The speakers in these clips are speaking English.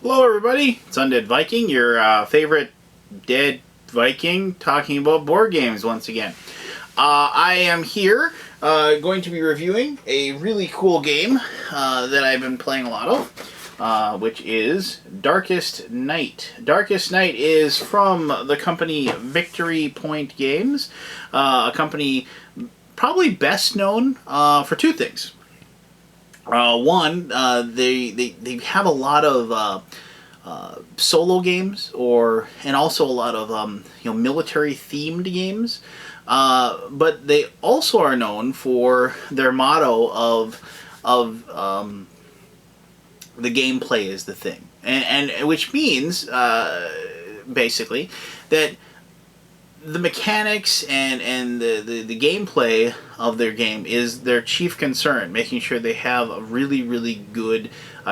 Hello everybody, it's Undead Viking, your favorite dead Viking, talking about board games once again. I am here going to be reviewing a really cool game that I've been playing a lot of, which is Darkest Night. Darkest Night is from the company Victory Point Games, a company probably best known for two things. One, they have a lot of solo games, and also a lot of military themed games. But they also are known for their motto of the gameplay is the thing, and which means basically that the mechanics and the gameplay of their game is their chief concern, making sure they have a really good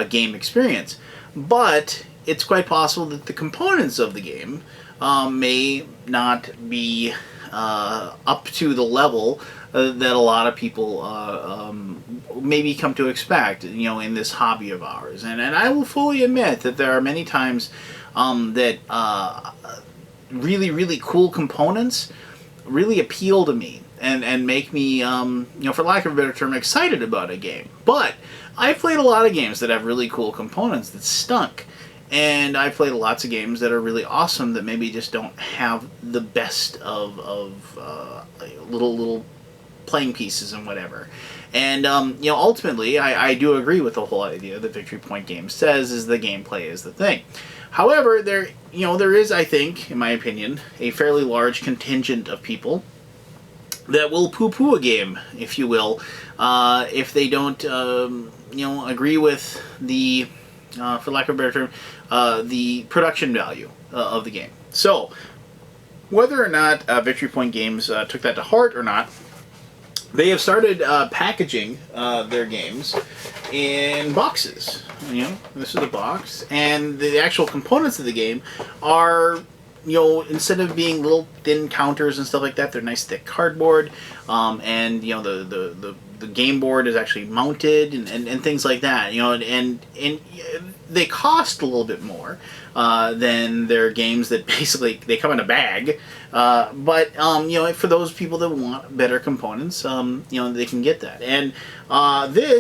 game experience. But it's quite possible that the components of the game may not be up to the level that a lot of people maybe come to expect, in this hobby of ours. And I will fully admit that there are many times that really cool components really appeal to me and make me, for lack of a better term, excited about a game. But I've played a lot of games that have really cool components that stunk. And I've played lots of games that are really awesome that maybe just don't have the best of little playing pieces and whatever. And ultimately, I do agree with the whole idea that Victory Point Games says is the gameplay is the thing. However, there is, I think, in my opinion, a fairly large contingent of people that will poo-poo a game, if you will, if they don't, agree with the, for lack of a better term, the production value of the game. So, whether or not Victory Point Games took that to heart or not, they have started packaging their games in boxes. This is a box, and the actual components of the game are, instead of being little thin counters and stuff like that, they're nice thick cardboard, and the game board is actually mounted and things like that. And they cost a little bit more than their games that basically they come in a bag. But for those people that want better components, they can get that. And they're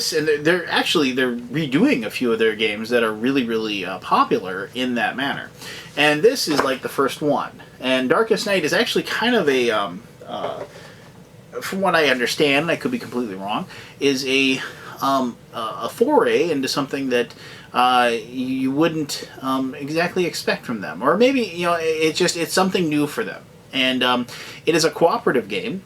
redoing a few of their games that are really popular in that manner. And this is like the first one. And Darkest Night is actually kind of a from what I understand, I could be completely wrong, is a foray into something that you wouldn't exactly expect from them, or maybe it's something new for them. And it is a cooperative game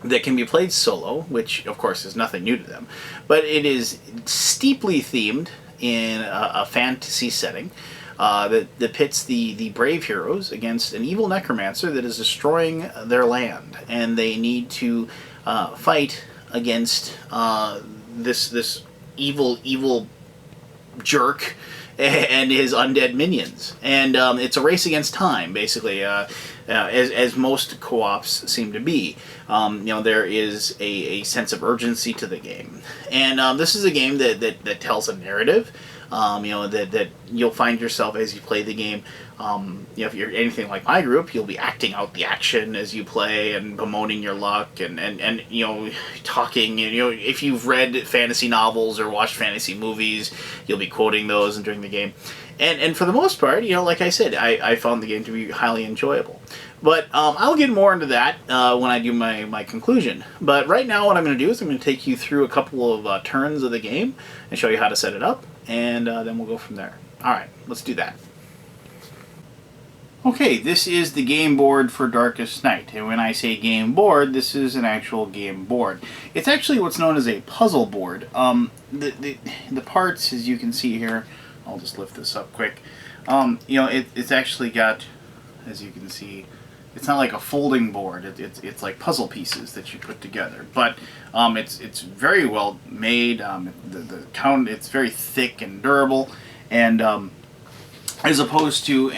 that can be played solo, which of course is nothing new to them, but it is steeply themed in a fantasy setting. That pits the brave heroes against an evil necromancer that is destroying their land, and they need to fight against this evil jerk and his undead minions. And it's a race against time, basically, as most co-ops seem to be. There is a sense of urgency to the game, and this is a game that tells a narrative. That you'll find yourself as you play the game. If you're anything like my group, you'll be acting out the action as you play and bemoaning your luck and talking. If you've read fantasy novels or watched fantasy movies, you'll be quoting those during the game. And for the most part, like I said, I found the game to be highly enjoyable. But I'll get more into that when I do my conclusion. But right now what I'm going to do is I'm going to take you through a couple of turns of the game and show you how to set it up, and then we'll go from there. Alright, let's do that. Okay, this is the game board for Darkest Night. And when I say game board, this is an actual game board. It's actually what's known as a puzzle board. The parts, as you can see here, I'll just lift this up quick. It's actually got, as you can see, it's not like a folding board. It's like puzzle pieces that you put together. But it's very well made. It's very thick and durable, and as opposed to,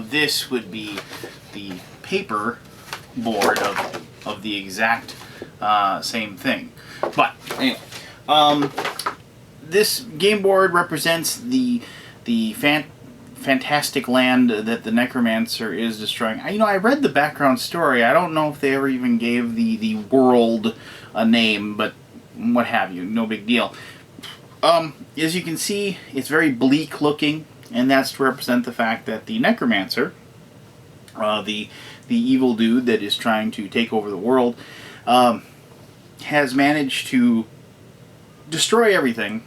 this would be the paper board of the exact same thing. But anyway, this game board represents the the fantastic land that the Necromancer is destroying. I read the background story. I don't know if they ever even gave the world a name, but what have you, no big deal. As you can see, it's very bleak looking, and that's to represent the fact that the Necromancer, the evil dude that is trying to take over the world, has managed to destroy everything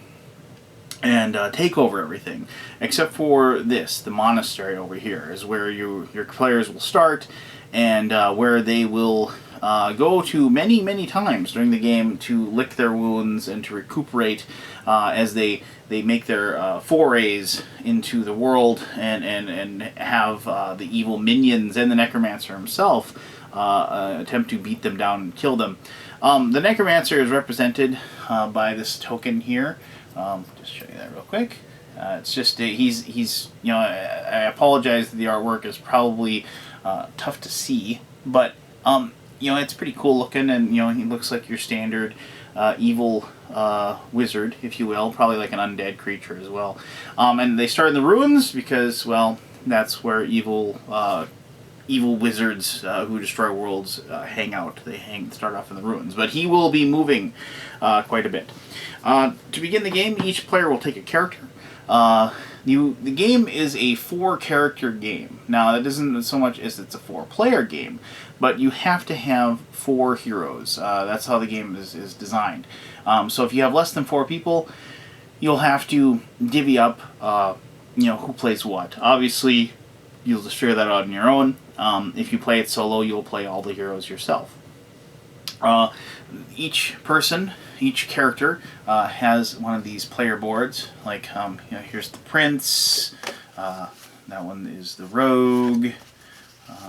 and take over everything, except for this, the monastery over here, is where your players will start, and where they will go to many times during the game to lick their wounds and to recuperate as they make their forays into the world and have the evil minions and the Necromancer himself attempt to beat them down and kill them. The Necromancer is represented by this token here. Just show you that real quick. It's just he's I apologize that the artwork is probably tough to see, but it's pretty cool looking, and he looks like your standard evil wizard, if you will, probably like an undead creature as well. And they start in the ruins because, well, that's where evil wizards who destroy worlds hang out. They start off in the ruins, but he will be moving quite a bit. To begin the game, each player will take a character. The game is a 4-character game. Now, that isn't so much as it's a 4-player game, but you have to have 4 heroes. That's how the game is designed. So if you have less than 4 people, you'll have to divvy up, who plays what. Obviously, you'll just figure that out on your own. If you play it solo, you'll play all the heroes yourself. Each character has one of these player boards. Like, here's the prince. That one is the rogue.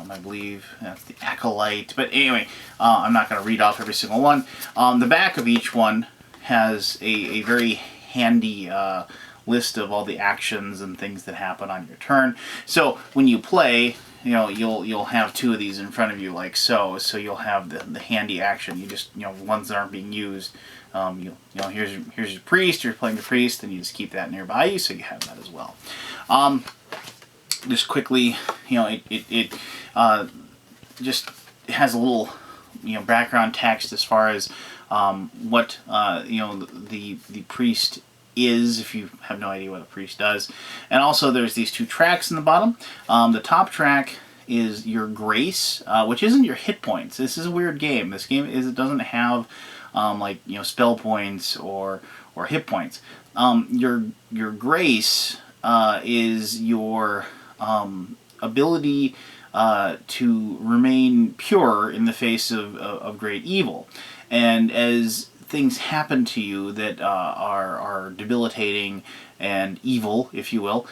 I believe that's the acolyte. But anyway, I'm not going to read off every single one. The back of each one has a very handy list of all the actions and things that happen on your turn. So when you play, you'll have 2 of these in front of you, like so. So you'll have the handy action. You just ones that aren't being used. Here's your priest. You're playing the priest, and you just keep that nearby you, so you have that as well. Just quickly, it just has a little background text as far as what the priest is, if you have no idea what a priest does. And also there's these 2 tracks in the bottom. The top track is your grace, which isn't your hit points. This is a weird game. This game it doesn't have spell points or hit points. Your grace is your ability to remain pure in the face of great evil. And as things happen to you that are debilitating and evil, if you will,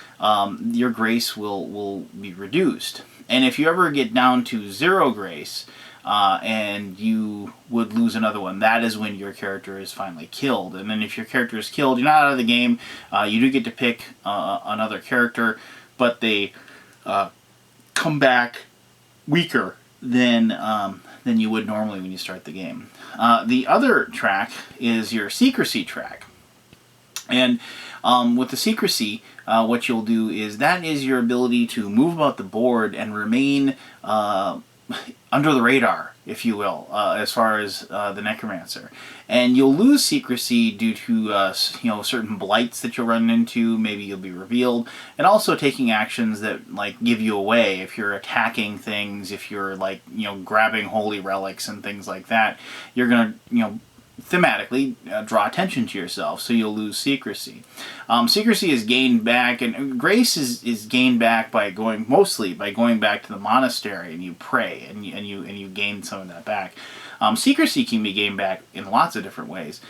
your grace will be reduced. And if you ever get down to 0 grace, and you would lose another one, that is when your character is finally killed. And then if your character is killed, you're not out of the game. You do get to pick another character, but they come back weaker than you would normally when you start the game. The other track is your Secrecy track. And with the Secrecy, what you'll do is that is your ability to move about the board and remain under the radar, if you will, as far as the Necromancer. And you'll lose Secrecy due to certain blights that you'll run into. Maybe you'll be revealed, and also taking actions that give you away. If you're attacking things, if you're grabbing holy relics and things like that, you're gonna thematically draw attention to yourself, so you'll lose Secrecy. Secrecy is gained back, and grace is gained back by going back to the monastery, and you pray, and you gain some of that back. Secrecy can be gained back in lots of different ways.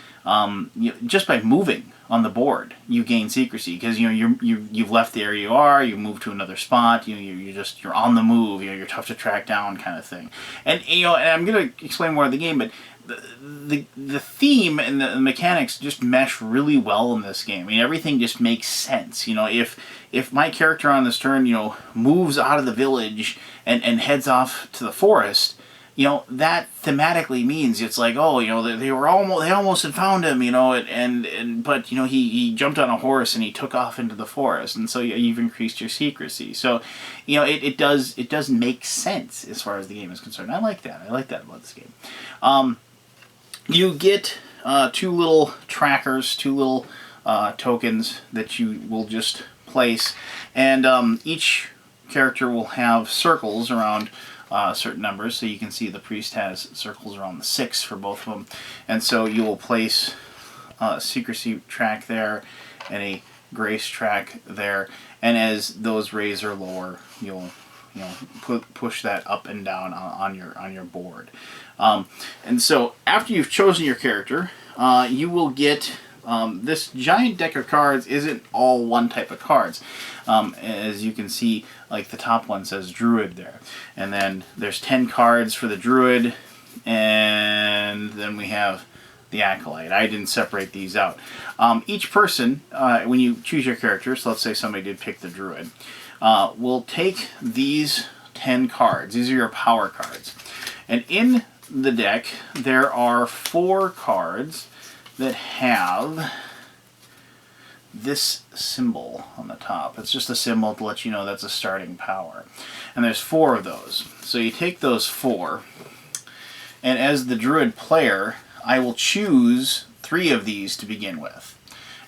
Just by moving on the board, you gain Secrecy because you've left the area you are, you move to another spot, you're on the move, you're tough to track down, kind of thing. And and I'm gonna explain more of the game, but the theme and the mechanics just mesh really well in this game. I mean, everything just makes sense. If my character on this turn, moves out of the village and heads off to the forest, that thematically means it's like, oh, they almost had found him, but he jumped on a horse and he took off into the forest, and so you've increased your secrecy. So, it does make sense as far as the game is concerned. I like that. I like that about this game. You get 2 little trackers, 2 little tokens that you will just place, and each character will have circles around certain numbers. So you can see the priest has circles around the 6 for both of them, and so you will place a secrecy track there and a grace track there, and as those raise or lower, you'll push that up and down on your board. And so after you've chosen your character, you will get this giant deck of cards. Isn't all one type of cards. As you can see, like the top one says Druid there, and then there's 10 cards for the Druid, and then we have the Acolyte. I didn't separate these out. Each person, when you choose your character, so let's say somebody did pick the Druid, will take these 10 cards. These are your power cards, and in the deck there are 4 cards that have this symbol on the top. It's just a symbol to let you know that's a starting power. And there's 4 of those. So you take those 4, and as the Druid player, I will choose 3 of these to begin with.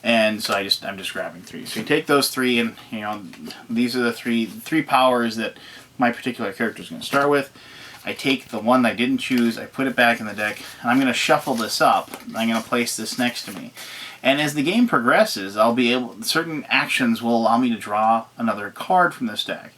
And so I'm just grabbing 3. So you take those 3, and these are the three powers that my particular character is going to start with. I take the one I didn't choose, I put it back in the deck, and I'm going to shuffle this up. I'm going to place this next to me. And as the game progresses, certain actions will allow me to draw another card from this deck.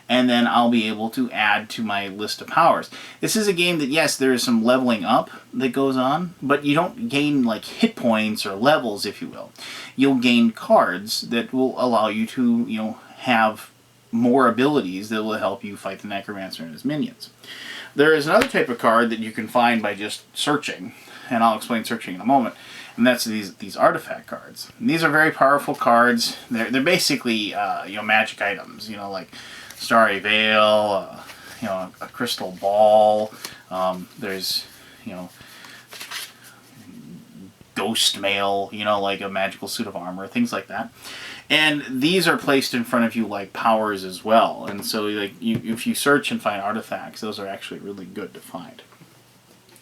And then I'll be able to add to my list of powers. This is a game that, yes, there is some leveling up that goes on, but you don't gain like hit points or levels, if you will. You'll gain cards that will allow you to, have more abilities that will help you fight the Necromancer and his minions. There is another type of card that you can find by just searching, and I'll explain searching in a moment, and that's these artifact cards. And these are very powerful cards. They're basically magic items, like Starry Veil, a crystal ball. There's ghost mail, like a magical suit of armor, things like that. And these are placed in front of you like powers as well. And so if you search and find artifacts, those are actually really good to find.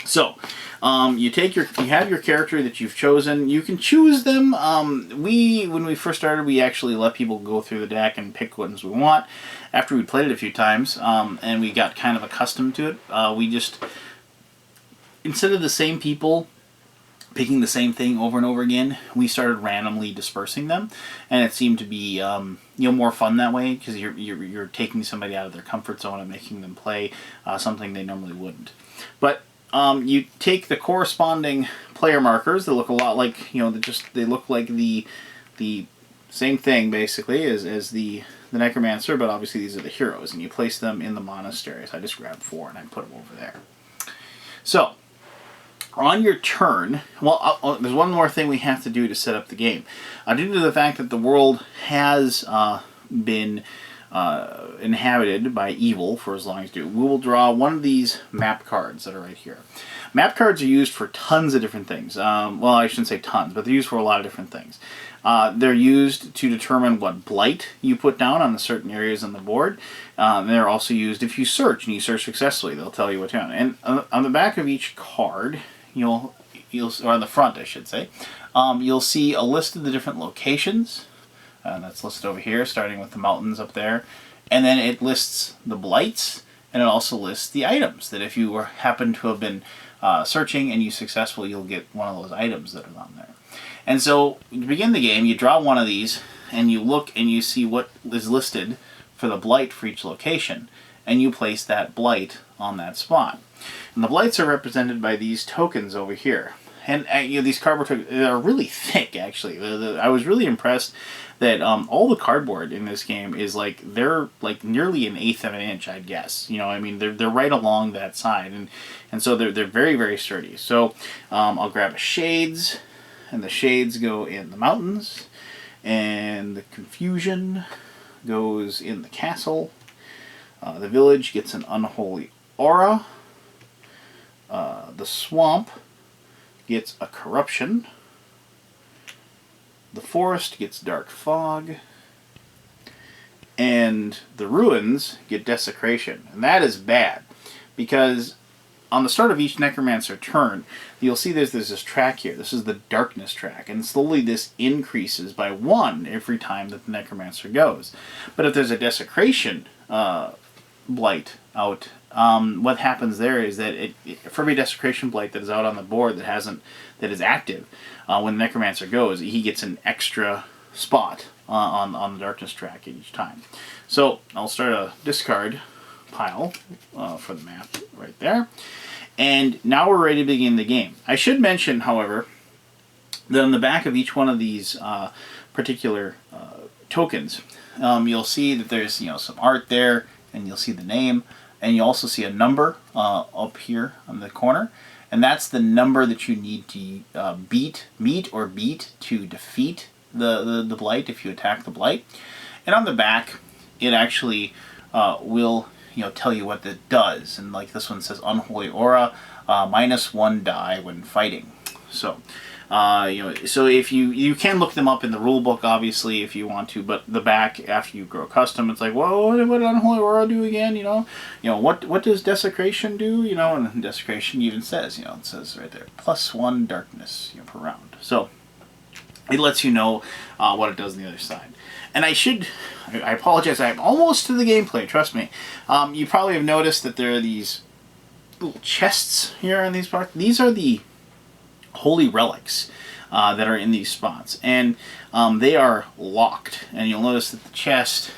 So, you have your character that you've chosen. You can choose them. When we first started, we actually let people go through the deck and pick ones we want. After we played it a few times, and we got kind of accustomed to it, we just, instead of the same people picking the same thing over and over again, we started randomly dispersing them, and it seemed to be more fun that way, because you're taking somebody out of their comfort zone and making them play something they normally wouldn't. But you take the corresponding player markers that look a lot like they look like the same thing basically as the Necromancer, but obviously these are the heroes, and you place them in the monastery. So I just grabbed 4 and I put them over there. So on your turn, there's one more thing we have to do to set up the game. Due to the fact that the world has been inhabited by evil for as long as we will draw one of these map cards that are right here. Map cards are used for tons of different things. Well, I shouldn't say tons, but they're used for a lot of different things. They're used to determine what blight you put down on the certain areas on the board. They're also used if you search, and you search successfully, they'll tell you what down. And on the back of each card, or on the front, I should say, you'll see a list of the different locations. That's listed over here, starting with the mountains up there. And then it lists the blights, and it also lists the items, that if you happen to have been searching and you successfully, you'll get one of those items that are on there. And so, to begin the game, you draw one of these, and you look and you see what is listed for the blight for each location, and you place that blight on that spot. And the blights are represented by these tokens over here. And these cardboard tokens are really thick, actually. I was really impressed that all the cardboard in this game is they're nearly 1/8 of an inch, I'd guess. They're right along that side, and so they're very, very sturdy. So I'll grab a shades, and the shades go in the mountains, and the confusion goes in the castle. The village gets an unholy aura, The swamp gets a corruption. The forest gets dark fog. And the ruins get desecration. And that is bad, because on the start of each Necromancer turn, you'll see there's this track here. This is the darkness track, and slowly this increases by 1 every time that the Necromancer goes. But if there's a desecration blight out, what happens there is that for every desecration blight that is out on the board that is active, when the Necromancer goes, he gets an extra spot on the darkness track each time. So I'll start a discard pile for the map right there. And now we're ready to begin the game. I should mention, however, that on the back of each one of these particular tokens, you'll see that there's some art there, and you'll see the name, and you also see a number up here on the corner, and that's the number that you need to meet or beat to defeat the blight if you attack the blight. And on the back, it actually will tell you what that does. And like this one says, Unholy Aura, -1 die when fighting. So, so if you can look them up in the rule book, obviously, if you want to. But the back, after you grow accustomed, it's like, well, what did Unholy Aura do again? What does Desecration do? And Desecration even says, it says right there, +1 darkness per round. So it lets you know what it does on the other side. And I apologize, I'm almost to the gameplay, trust me. You probably have noticed that there are these little chests here in these parts. These are the holy relics that are in these spots. And they are locked. And you'll notice that the chest,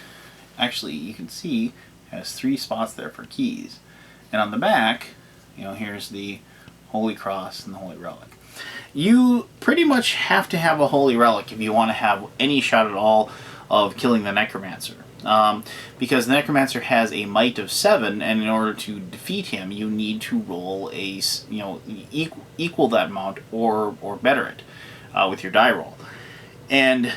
actually, you can see, has 3 spots there for keys. And on the back, here's the Holy Cross and the Holy Relic. You pretty much have to have a Holy Relic if you want to have any shot at all of killing the Necromancer. Because the Necromancer has a might of 7, and in order to defeat him, you need to roll a, equal that amount or better it with your die roll. And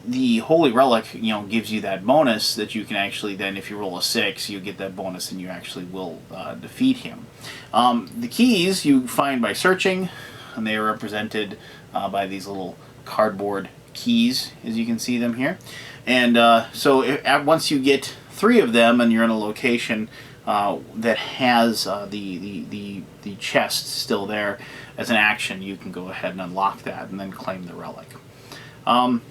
the Holy Relic, gives you that bonus that you can actually then, if you roll a 6, you get that bonus and you actually will defeat him. The keys you find by searching, and they are represented by these little cardboard keys, as you can see them here. And so once you get 3 of them and you're in a location that has the chest still there, as an action you can go ahead and unlock that and then claim the relic. To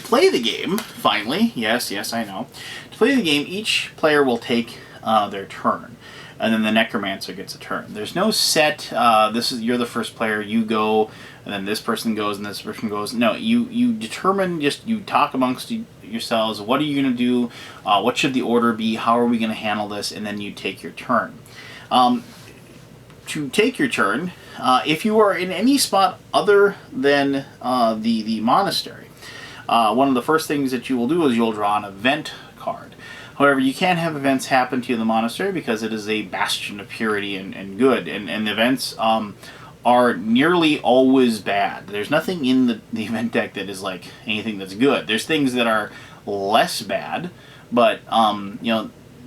play the game, finally, yes I know, to play the game each player will take their turn. And then the Necromancer gets a turn. There's no set, you're the first player, you go, and then this person goes, and this person goes. No, you determine, you talk amongst yourselves, what are you going to do, what should the order be, how are we going to handle this, and then you take your turn. To take your turn, if you are in any spot other than the monastery, one of the first things that you will do is you'll draw an event card. However, you can't have events happen to you in the monastery because it is a bastion of purity and good, and the events are nearly always bad. There's nothing in the event deck that is like anything that's good. There's things that are less bad, but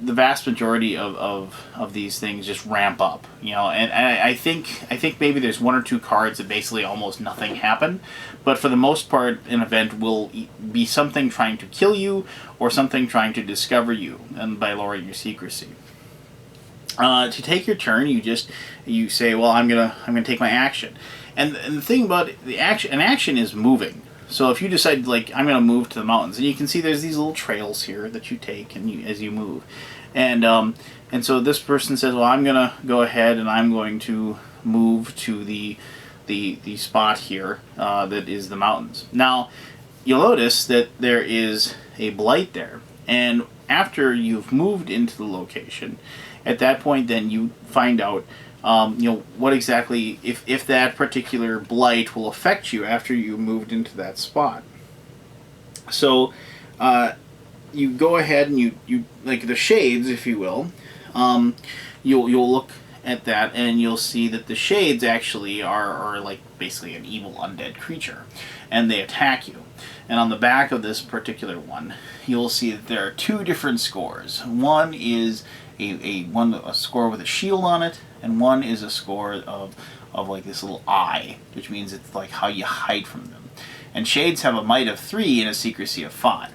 the vast majority of these things just ramp up, and I think maybe there's 1 or 2 cards that basically almost nothing happened, but for the most part, an event will be something trying to kill you or something trying to discover you, and by lowering your secrecy. To take your turn, you say, well, I'm gonna take my action, and the thing about an action is moving. So if you decide, like, I'm going to move to the mountains, and you can see there's these little trails here that you take as you move. And so this person says, well, I'm going to go ahead and I'm going to move to the spot here that is the mountains. Now, you'll notice that there is a blight there. And after you've moved into the location, at that point then you find out what exactly, if that particular blight will affect you after you moved into that spot. So you go ahead and you like the shades, if you will, you'll look at that and you'll see that the shades actually are like basically an evil undead creature, and they attack you. And on the back of this particular one, you'll see that there are 2 different scores. One is a score with a shield on it, and one is a score of like this little eye, which means it's like how you hide from them. And shades have a might of 3 and a secrecy of 5.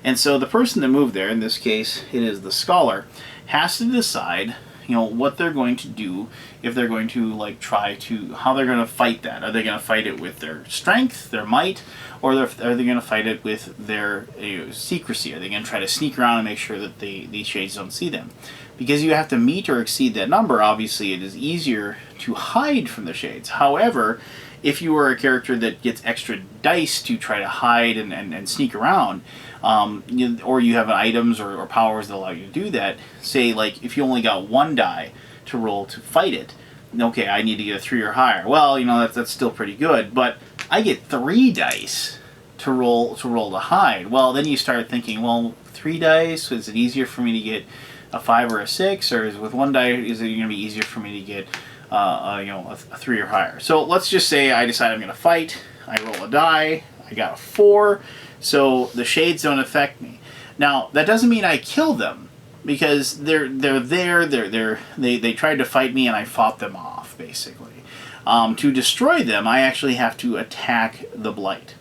And so the person that moved there, in this case it is the scholar, has to decide, you know, what they're going to do, if they're going to like try to, how they're going to fight that. Are they going to fight it with their strength, their might, or are they going to fight it with their secrecy? Are they going to try to sneak around and make sure that these shades don't see them? Because you have to meet or exceed that number, obviously it is easier to hide from the shades. However, if you are a character that gets extra dice to try to hide and sneak around, or you have items or powers that allow you to do that, say like if you only got 1 die to roll to fight it, okay, I need to get a 3 or higher. Well, you know, that's still pretty good, but I get 3 dice to roll to hide. Well, then you start thinking, well, 3 dice, is it easier for me to get a 5 or a 6, or is with 1 die, is it going to be easier for me to get a 3 or higher? So let's just say I decide I'm going to fight. I roll a die. I got a 4, so the shades don't affect me. Now that doesn't mean I kill them, because they're there. They tried to fight me and I fought them off basically. To destroy them, I actually have to attack the blight,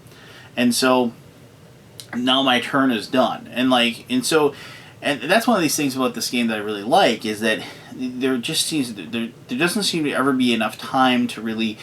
and so now my turn is done. And that's one of these things about this game that I really like, is that there doesn't seem to ever be enough time to really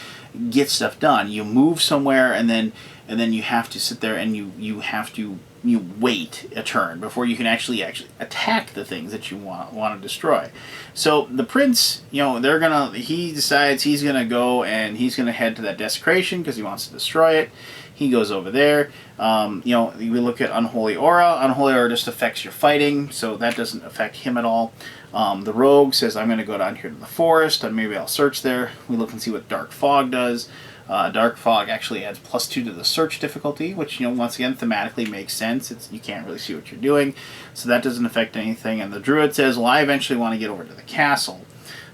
get stuff done. You move somewhere and then you have to sit there and you have to wait a turn before you can actually attack the things that you want to destroy. So the prince, he decides he's gonna go and he's gonna head to that desecration because he wants to destroy it. He goes over there. We look at Unholy Aura. Unholy Aura just affects your fighting, so that doesn't affect him at all. The rogue says, I'm going to go down here to the forest, and maybe I'll search there. We look and see what Dark Fog does. Dark Fog actually adds +2 to the search difficulty, which, once again, thematically makes sense. You can't really see what you're doing, so that doesn't affect anything. And the druid says, well, I eventually want to get over to the castle,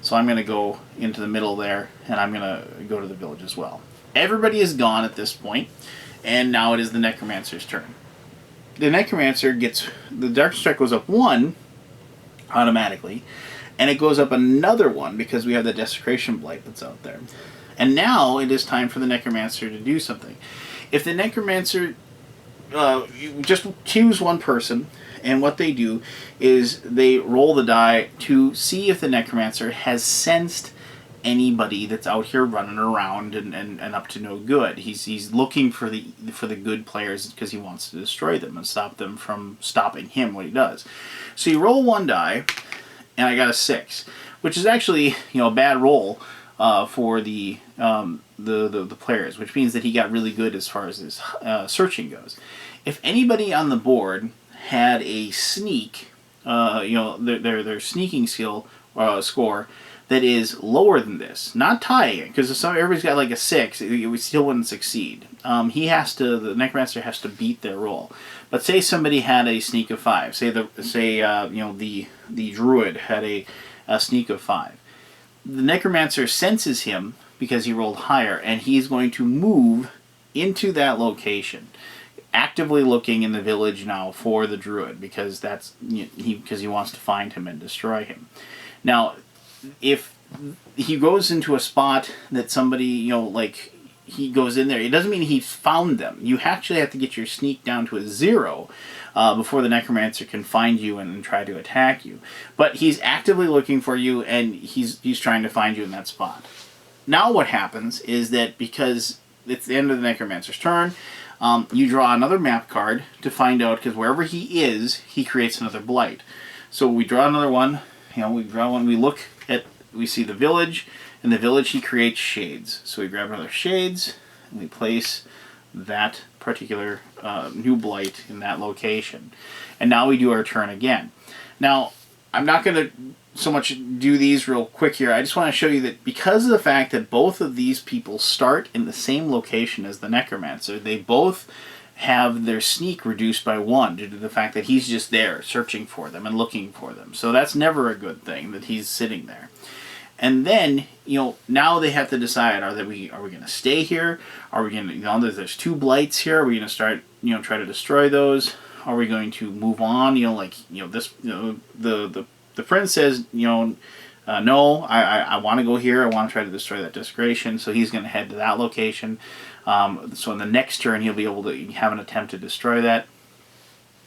so I'm going to go into the middle there, and I'm going to go to the village as well. Everybody is gone at this point, and now it is the Necromancer's turn. The Necromancer the Dark Strike goes up 1 automatically, and it goes up another 1 because we have the Desecration Blight that's out there. And now it is time for the Necromancer to do something. If the Necromancer, you just choose one person, and what they do is they roll the die to see if the Necromancer has sensed anybody that's out here running around and up to no good. He's looking for the good players because he wants to destroy them and stop them from stopping him what he does. So you roll 1 die, and I got a 6, which is actually a bad roll for the players, which means that he got really good as far as his searching goes. If anybody on the board had a sneak, their sneaking skill score that is lower than this, not tying it, because if everybody's got like a 6, it still wouldn't succeed. The Necromancer has to beat their roll. But say somebody had a sneak of 5. Say the druid had a sneak of 5. The Necromancer senses him because he rolled higher, and he's going to move into that location, actively looking in the village now for the druid because he wants to find him and destroy him. Now, if he goes into a spot that somebody, he goes in there, it doesn't mean he's found them. You actually have to get your sneak down to a 0 before the Necromancer can find you and try to attack you. But he's actively looking for you, and he's trying to find you in that spot. Now what happens is that because it's the end of the Necromancer's turn, you draw another map card to find out, because wherever he is, he creates another blight. So we draw another one. We draw one. We see the village. In the village, he creates shades. So we grab another shades, and we place that particular new blight in that location. And now we do our turn again. Now, I'm not going to so much do these real quick here. I just want to show you that because of the fact that both of these people start in the same location as the Necromancer, they both have their sneak reduced by 1 due to the fact that he's just there searching for them and looking for them. So that's never a good thing that he's sitting there. And then, now they have to decide, are we going to stay here? Are we going to, there's 2 blights here. Are we going to start, try to destroy those? Are we going to move on? The the prince says, no, I want to go here. I want to try to destroy that desecration. So he's going to head to that location. So in the next turn, he'll be able to have an attempt to destroy that.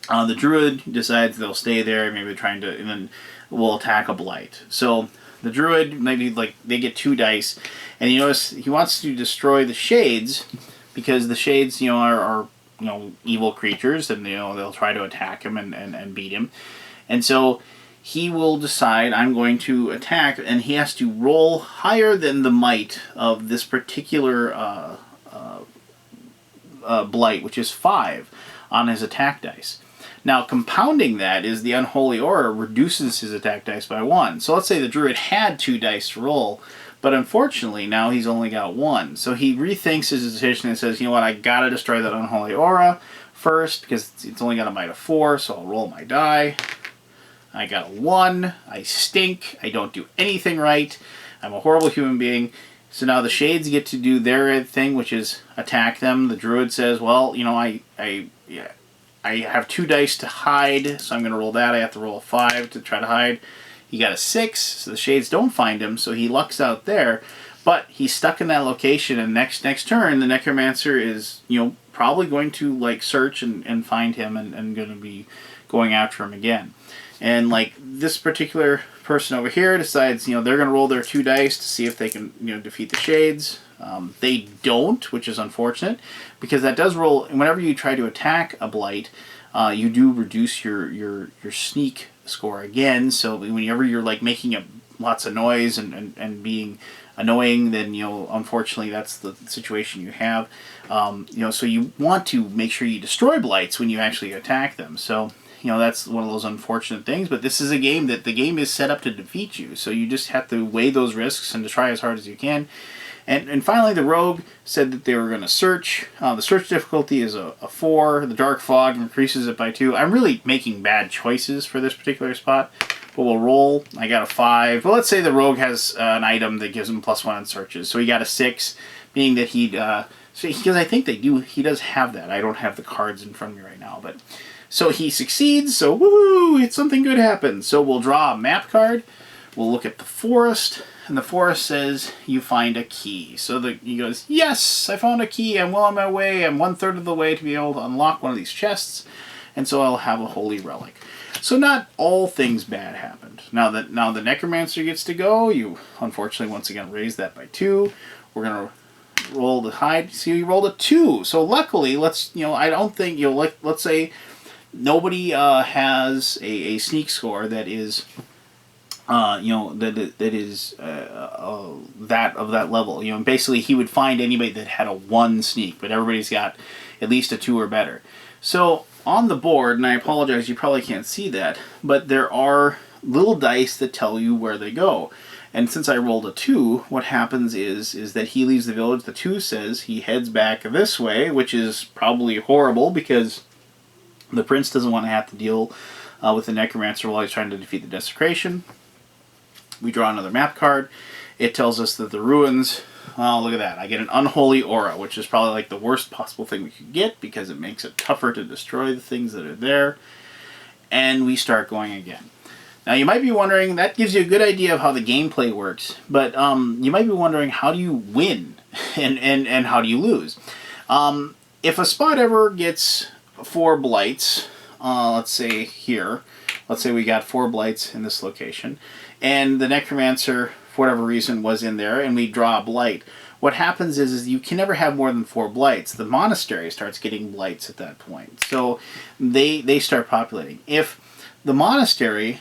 The druid decides they'll stay there. Maybe they're trying to, and then will attack a blight. So the druid, maybe like they get 2 dice, and you notice he wants to destroy the shades because the shades, are evil creatures, and they'll try to attack him and beat him. And so he will decide, I'm going to attack, and he has to roll higher than the might of this particular blight, which is 5 on his attack dice. Now, compounding that is the Unholy Aura reduces his attack dice by 1. So let's say the druid had 2 dice to roll, but unfortunately now he's only got 1. So he rethinks his decision and says, you know what, I gotta destroy that Unholy Aura first because it's only got a might of 4, so I'll roll my die. I got a 1. I stink. I don't do anything right. I'm a horrible human being. So now the shades get to do their thing, which is attack them. The druid says, well, I have 2 dice to hide, so I'm going to roll that. I have to roll a 5 to try to hide. He got a 6, so the shades don't find him, so he lucks out there. But he's stuck in that location, and next turn, the Necromancer is, probably going to, search and find him and going to be going after him again. And, this particular person over here decides, they're going to roll their 2 dice to see if they can, defeat the shades. They don't, which is unfortunate, because that does roll. Whenever you try to attack a blight, you do reduce your sneak score again. So whenever you're making lots of noise and being annoying, then unfortunately that's the situation you have. So you want to make sure you destroy blights when you actually attack them. So that's one of those unfortunate things. But this is a game that the game is set up to defeat you. So you just have to weigh those risks and to try as hard as you can. And finally, the rogue said that they were going to search. The search difficulty is a 4. The dark fog increases it by 2. I'm really making bad choices for this particular spot. But we'll roll. I got a 5. Well, let's say the rogue has an item that gives him +1 on searches. So he got a 6, being that because I think he does have that. I don't have the cards in front of me right now. But so he succeeds. So woo, it's something good happens. So we'll draw a map card. We'll look at the forest. And the forest says, you find a key. So he goes, yes, I found a key. I'm well on my way. I'm 1/3 of the way to be able to unlock one of these chests. And so I'll have a holy relic. So not all things bad happened. Now the Necromancer gets to go. You, unfortunately, once again, raise that by 2. We're going to roll the hide. See, you rolled a 2. So luckily, I don't think, let's say nobody has a sneak score that is... that is that of that level. And basically he would find anybody that had a 1 sneak, but everybody's got at least a 2 or better. So on the board, and I apologize, you probably can't see that, but there are little dice that tell you where they go. And since I rolled a 2, what happens is that he leaves the village. The 2 says he heads back this way, which is probably horrible because the prince doesn't want to have to deal with the Necromancer while he's trying to defeat the desecration. We draw another map card. It tells us that the ruins, oh, look at that. I get an Unholy Aura, which is probably the worst possible thing we could get because it makes it tougher to destroy the things that are there. And we start going again. Now you might be wondering, that gives you a good idea of how the gameplay works, but you might be wondering, how do you win and how do you lose? If a spot ever gets 4 blights, let's say here, let's say we got 4 blights in this location, and the Necromancer, for whatever reason, was in there, and we draw a blight. What happens is you can never have more than 4 blights. The monastery starts getting blights at that point. So they start populating. If the monastery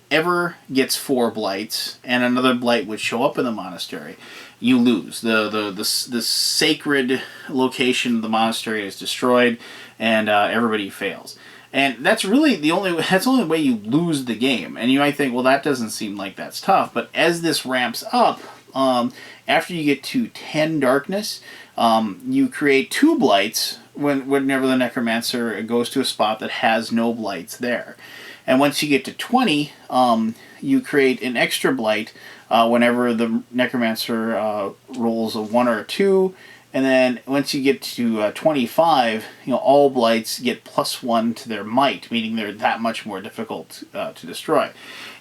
ever gets 4 blights, and another blight would show up in the monastery, you lose. The sacred location of the monastery is destroyed, and everybody fails. And that's really the only way you lose the game. And you might think, well, that doesn't seem like that's tough. But as this ramps up, after you get to 10 darkness, you create 2 blights whenever the Necromancer goes to a spot that has no blights there. And once you get to 20, you create an extra blight whenever the Necromancer rolls a 1 or a 2, And then once you get to 25, all blights get +1 to their might, meaning they're that much more difficult to destroy.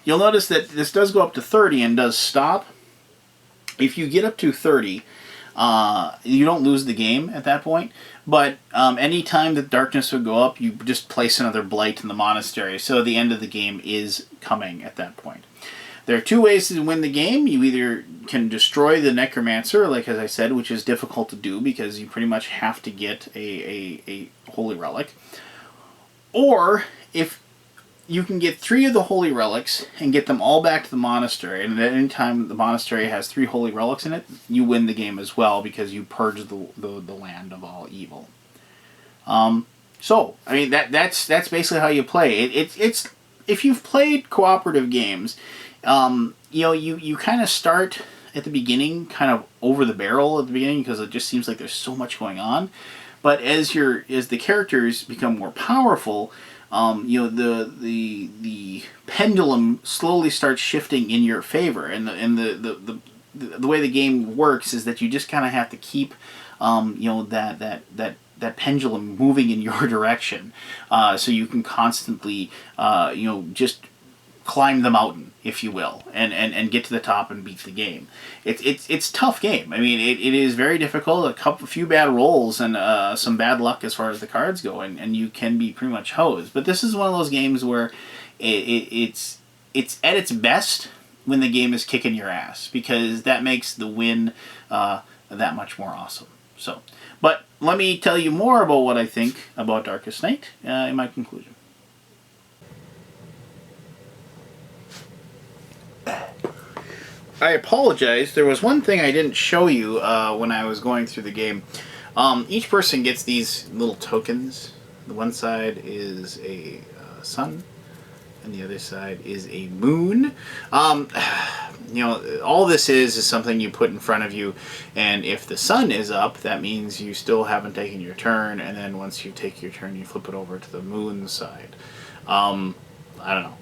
You'll notice that this does go up to 30 and does stop. If you get up to 30, you don't lose the game at that point. But any time that darkness would go up, you just place another blight in the monastery. So the end of the game is coming at that point. There are two ways to win the game. You either can destroy the Necromancer, like as I said, which is difficult to do because you pretty much have to get a holy relic. Or if you can get 3 of the holy relics and get them all back to the monastery, and at any time the monastery has 3 holy relics in it, you win the game as well because you purge the land of all evil. So I mean that's basically how you play it. It's if you've played cooperative games, you kind of start at the beginning, kind of over the barrel at the beginning because it just seems like there's so much going on. But as the characters become more powerful, the pendulum slowly starts shifting in your favor, and the way the game works is that you just kind of have to keep that pendulum moving in your direction, so you can constantly just climb the mountain, if you will, and get to the top and beat the game. It's a tough game. I mean, it is very difficult. A few bad rolls and some bad luck as far as the cards go, and you can be pretty much hosed. But this is one of those games where it's at its best when the game is kicking your ass, because that makes the win that much more awesome. So, but let me tell you more about what I think about Darkest Night in my conclusion. I apologize. There was one thing I didn't show you when I was going through the game. Each person gets these little tokens. The one side is a sun, and the other side is a moon. All this is something you put in front of you, and if the sun is up, that means you still haven't taken your turn, and then once you take your turn, you flip it over to the moon side. I don't know.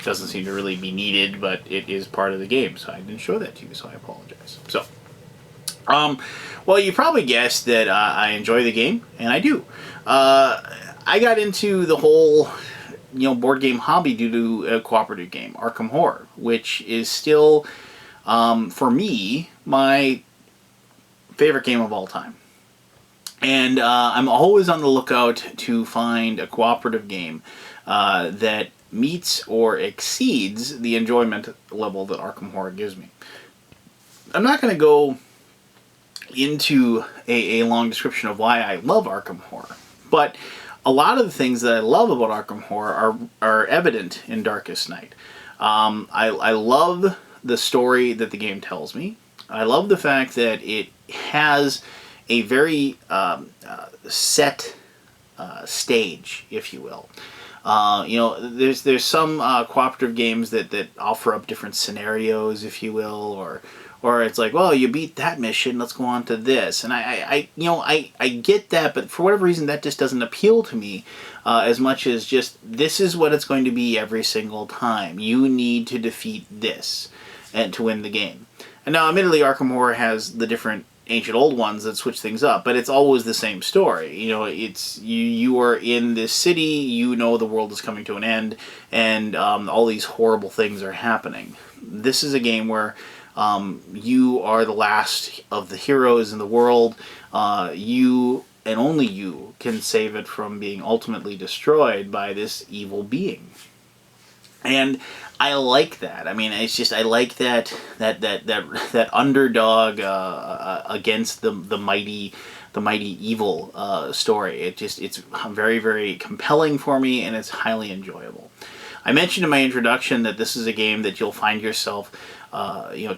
Doesn't seem to really be needed, but it is part of the game, so I didn't show that to you, so I apologize. So, well, you probably guessed that I enjoy the game, and I do. I got into the whole, board game hobby due to a cooperative game, Arkham Horror, which is still, for me, my favorite game of all time. And I'm always on the lookout to find a cooperative game that meets or exceeds the enjoyment level that Arkham Horror gives me. I'm not going to go into a long description of why I love Arkham Horror, but a lot of the things that I love about Arkham Horror are evident in Darkest Night. I love the story that the game tells me. I love the fact that it has a very set stage, if you will. There's some cooperative games that offer up different scenarios, if you will, or it's like, well, you beat that mission, let's go on to this. And I get that, but for whatever reason, that just doesn't appeal to me as much as just, this is what it's going to be every single time. You need to defeat this and to win the game. And now, admittedly, Arkham Horror has the different ancient old ones that switch things up, but it's always the same story. It's you are in this city, the world is coming to an end, and all these horrible things are happening. This is a game where you are the last of the heroes in the world. You and only you can save it from being ultimately destroyed by this evil being. And I like that. I mean, it's just, I like that underdog against the mighty evil story. It's very, very compelling for me, and it's highly enjoyable. I mentioned in my introduction that this is a game that you'll find yourself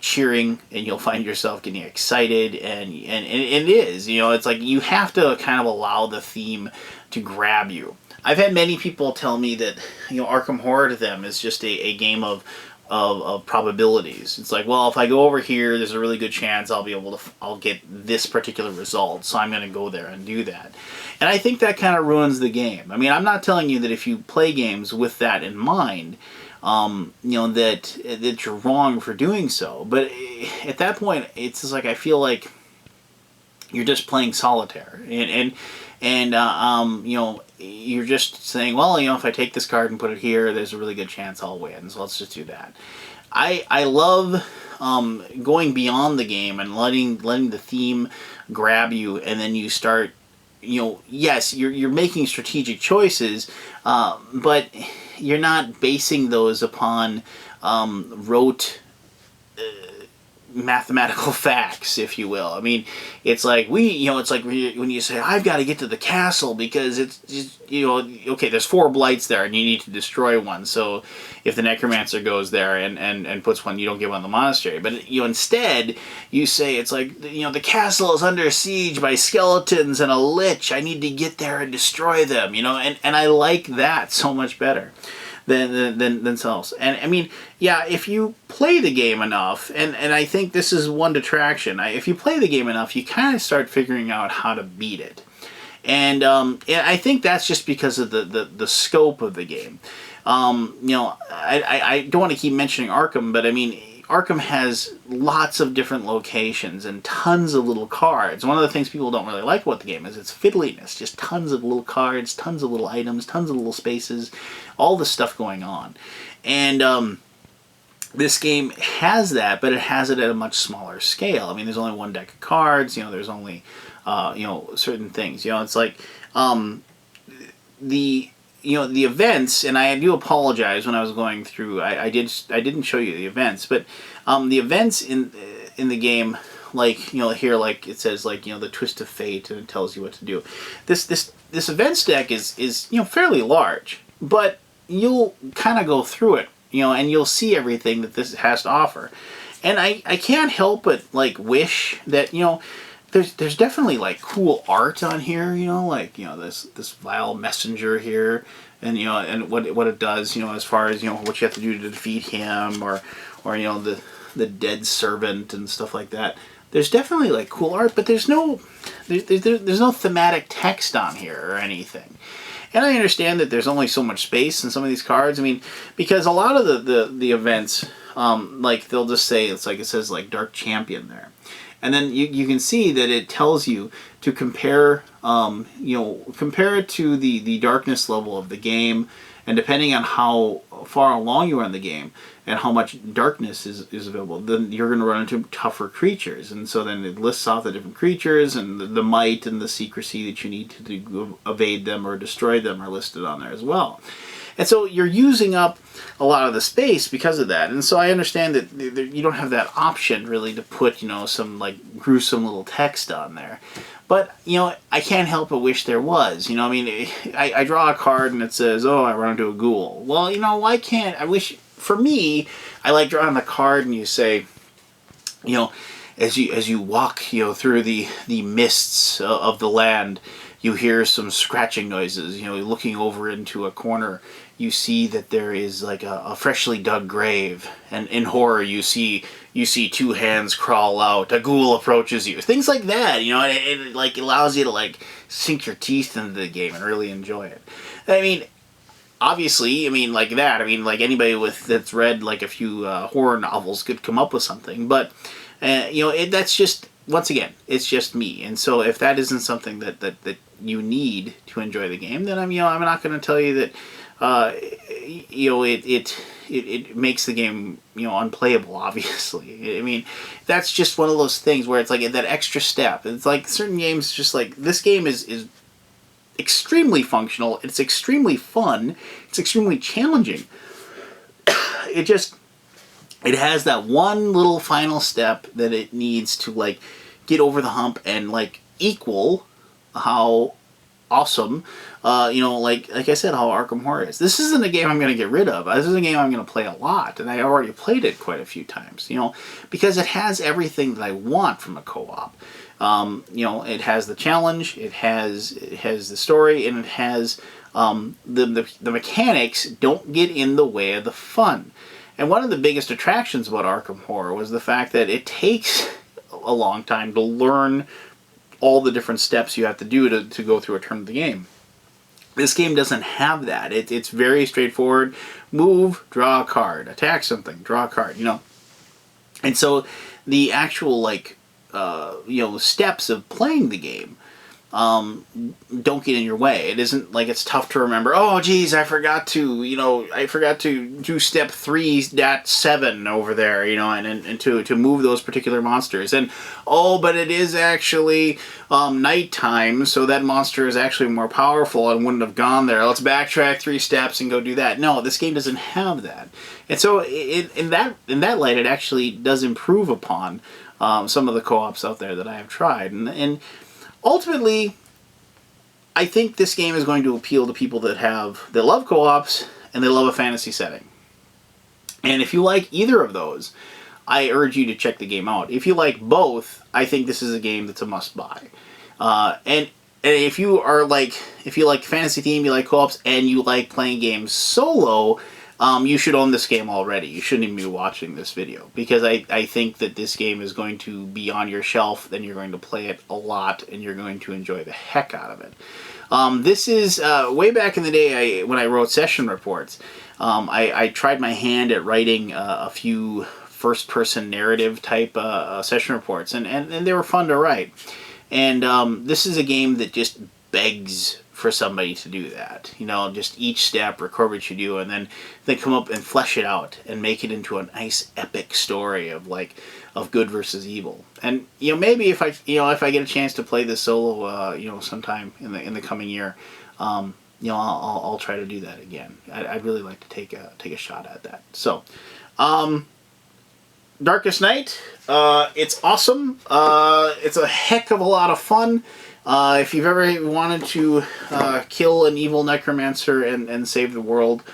cheering, and you'll find yourself getting excited, and it is, it's like you have to kind of allow the theme to grab you. I've had many people tell me that Arkham Horror to them is just a game of probabilities. It's like, well, if I go over here, there's a really good chance I'll get this particular result, so I'm going to go there and do that. And I think that kind of ruins the game. I mean, I'm not telling you that if you play games with that in mind, that you're wrong for doing so. But at that point, it's just like, I feel like you're just playing solitaire, and you know, you're just saying, well, you know, if I take this card and put it here, there's a really good chance I'll win, so let's just do that. I love going beyond the game and letting the theme grab you, and then you start, you know, yes, you're making strategic choices, but you're not basing those upon rote mathematical facts, if you will. I mean, it's like it's like when you say, I've got to get to the castle because it's just, you know, okay, there's 4 blights there and you need to destroy one. So if the Necromancer goes there and puts one, you don't get one in the monastery. But you know, instead, you say, it's like, you know, the castle is under siege by skeletons and a lich. I need to get there and destroy them, you know, and I like that so much better than themselves. And I mean, yeah, if you play the game enough, and I think this is one detraction, if you play the game enough, you kind of start figuring out how to beat it. And I think that's just because of the scope of the game. You know, I don't want to keep mentioning Arkham, but I mean, Arkham has lots of different locations and tons of little cards. One of the things people don't really like about the game is its fiddliness. Just tons of little cards, tons of little items, tons of little spaces, all this stuff going on. And this game has that, but it has it at a much smaller scale. I mean, there's only one deck of cards, you know, there's only, you know, certain things. You know, it's like you know, the events, and I do apologize when I was going through, I didn't show you the events, but the events in the game, like, you know, here, like, it says, like, you know, the twist of fate, and it tells you what to do. This events deck is, you know, fairly large, but you'll kind of go through it, you know, and you'll see everything that this has to offer. And I can't help but, like, wish that, you know, there's definitely, like, cool art on here, you know, like, you know, this vile messenger here, and, you know, and what it does, you know, as far as, you know, what you have to do to defeat him, or you know, the dead servant and stuff like that. There's definitely, like, cool art, but there's no thematic text on here or anything. And I understand that there's only so much space in some of these cards. I mean, because a lot of the events, like, they'll just say, it's like, it says, like, Dark Champion there. And then you can see that it tells you to compare, you know, compare it to the darkness level of the game, and depending on how far along you are in the game and how much darkness is available, then you're going to run into tougher creatures. And so then it lists off the different creatures, and the might and the secrecy that you need to evade them or destroy them are listed on there as well. And so you're using up a lot of the space because of that. And so I understand that you don't have that option really to put, you know, some, like, gruesome little text on there. But, you know, I can't help but wish there was. You know, I mean, I draw a card and it says, oh, I run into a ghoul. Well, you know, why can't, I wish, for me, I like drawing the card and you say, you know, as you walk, you know, through the mists of the land, you hear some scratching noises. You know, looking over into a corner, you see that there is, like, a freshly dug grave, and in horror you see 2 hands crawl out, a ghoul approaches you, things like that. You know, it like allows you to, like, sink your teeth into the game and really enjoy it. I mean, obviously, I mean, like that, I mean, like, anybody that's read, like, a few horror novels could come up with something, but you know, that's just, once again, it's just me. And so if that isn't something that you need to enjoy the game, then I'm not going to tell you that you know, it makes the game, you know, unplayable, obviously. I mean, that's just one of those things where it's like that extra step. It's like certain games, just like this game is extremely functional, it's extremely fun, it's extremely challenging. It has that one little final step that it needs to, like, get over the hump and, like, equal how awesome, you know, like I said, how Arkham Horror is. This isn't a game I'm going to get rid of. This is a game I'm going to play a lot, and I already played it quite a few times, you know, because it has everything that I want from a co-op. You know, it has the challenge, it has the story, and it has the mechanics don't get in the way of the fun. And one of the biggest attractions about Arkham Horror was the fact that it takes a long time to learn all the different steps you have to do to go through a turn of the game. This game doesn't have that. It's very straightforward. Move, draw a card. Attack something, draw a card, you know. And so the actual, like, steps of playing the game don't get in your way. It isn't like it's tough to remember. Oh, geez, I forgot to do step 3.7 over there, and to move those particular monsters. And but it is actually nighttime, so that monster is actually more powerful and wouldn't have gone there. Let's backtrack 3 steps and go do that. No, this game doesn't have that. And so in that light, it actually does improve upon some of the co-ops out there that I have tried, and ultimately, I think this game is going to appeal to people that love co-ops and they love a fantasy setting. And if you like either of those, I urge you to check the game out. If you like both, I think this is a game that's a must-buy. And if you like fantasy theme, you like co-ops, and you like playing games solo, you should own this game already. You shouldn't even be watching this video, because I think that this game is going to be on your shelf, then you're going to play it a lot, and you're going to enjoy the heck out of it. This is, way back in the day when I wrote session reports, I tried my hand at writing a few first-person narrative type session reports, and they were fun to write. And this is a game that just begs for somebody to do that. Just each step, record what you do, and then come up and flesh it out and make it into a nice epic story of good versus evil. And maybe if I get a chance to play this solo, sometime in the coming year, I'll try to do that again. I'd really like to take a shot at that. So, Darkest Night, it's awesome. It's a heck of a lot of fun. If you've ever wanted to kill an evil necromancer and save the world,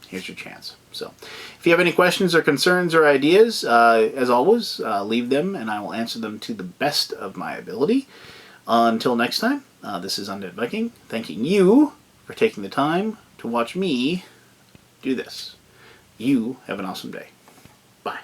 here's your chance. So, if you have any questions or concerns or ideas, as always, leave them and I will answer them to the best of my ability. Until next time, this is Undead Viking, thanking you for taking the time to watch me do this. You have an awesome day. Bye.